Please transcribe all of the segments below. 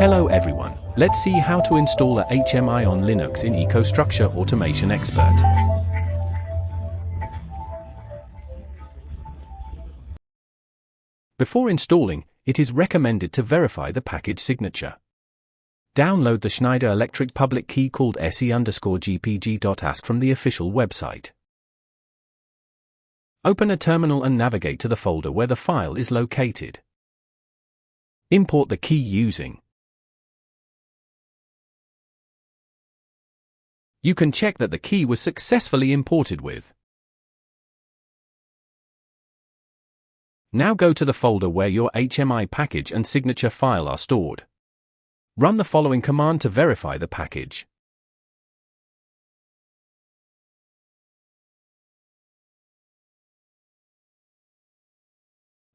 Hello everyone, let's see how to install a HMI on Linux in EcoStruxure Automation Expert. Before installing, it is recommended to verify the package signature. Download the Schneider Electric public key called se_gpg.ask from the official website. Open a terminal and navigate to the folder where the file is located. Import the key using. You can check that the key was successfully imported with. Now go to the folder where your HMI package and signature file are stored. Run the following command to verify the package.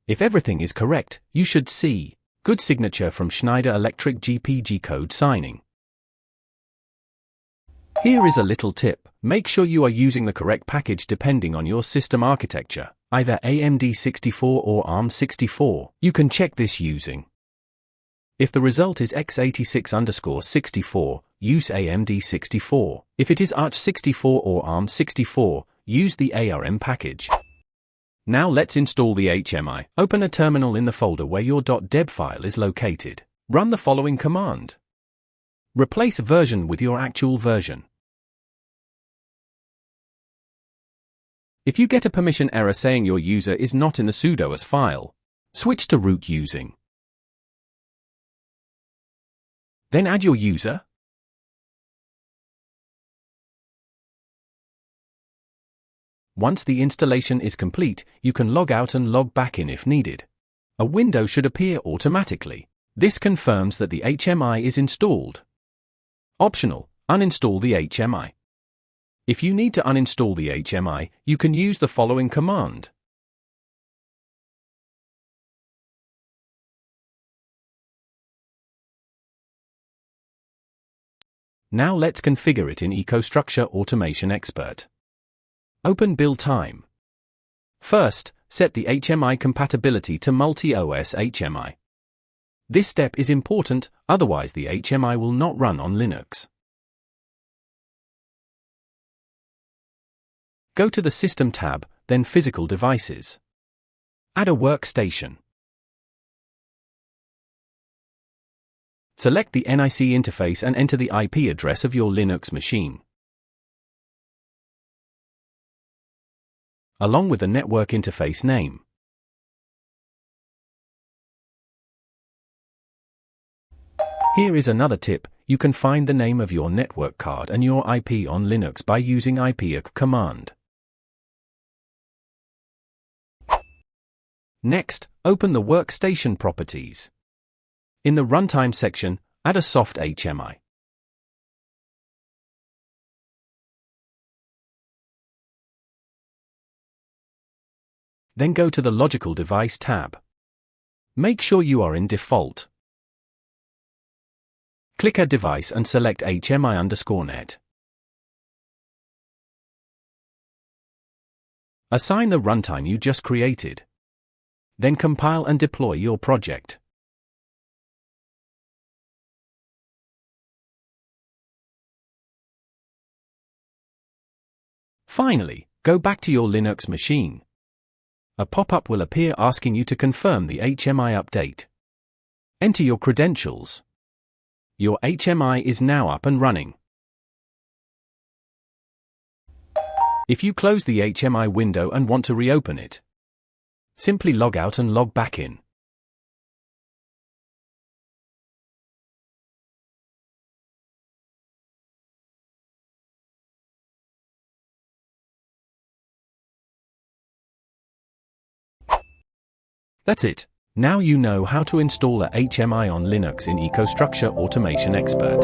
If everything is correct, you should see good signature from Schneider Electric GPG code signing. Here is a little tip. Make sure you are using the correct package depending on your system architecture, either AMD64 or ARM64. You can check this using. If the result is x86_64, use AMD64. If it is ARCH64 or ARM64, use the ARM package. Now let's install the HMI. Open a terminal in the folder where your .deb file is located. Run the following command. Replace version with your actual version. If you get a permission error saying your user is not in the sudo as file, switch to root using. Then add your user. Once the installation is complete, you can log out and log back in if needed. A window should appear automatically. This confirms that the HMI is installed. Optional, uninstall the HMI. If you need to uninstall the HMI, you can use the following command. Now let's configure it in EcoStruxure Automation Expert. Open Build Time. First, set the HMI compatibility to multi-OS HMI. This step is important, otherwise the HMI will not run on Linux. Go to the System tab, then Physical Devices. Add a workstation. Select the NIC interface and enter the IP address of your Linux machine, along with the network interface name. Here is another tip. You can find the name of your network card and your IP on Linux by using IPAC command. Next, open the workstation properties. In the Runtime section, add a soft HMI. Then go to the Logical Device tab. Make sure you are in Default. Click Add Device and select HMI_net. Assign the runtime you just created. Then compile and deploy your project. Finally, go back to your Linux machine. A pop-up will appear asking you to confirm the HMI update. Enter your credentials. Your HMI is now up and running. If you close the HMI window and want to reopen it, simply log out and log back in. That's it. Now you know how to install a HMI on Linux in EcoStruxure Automation Expert.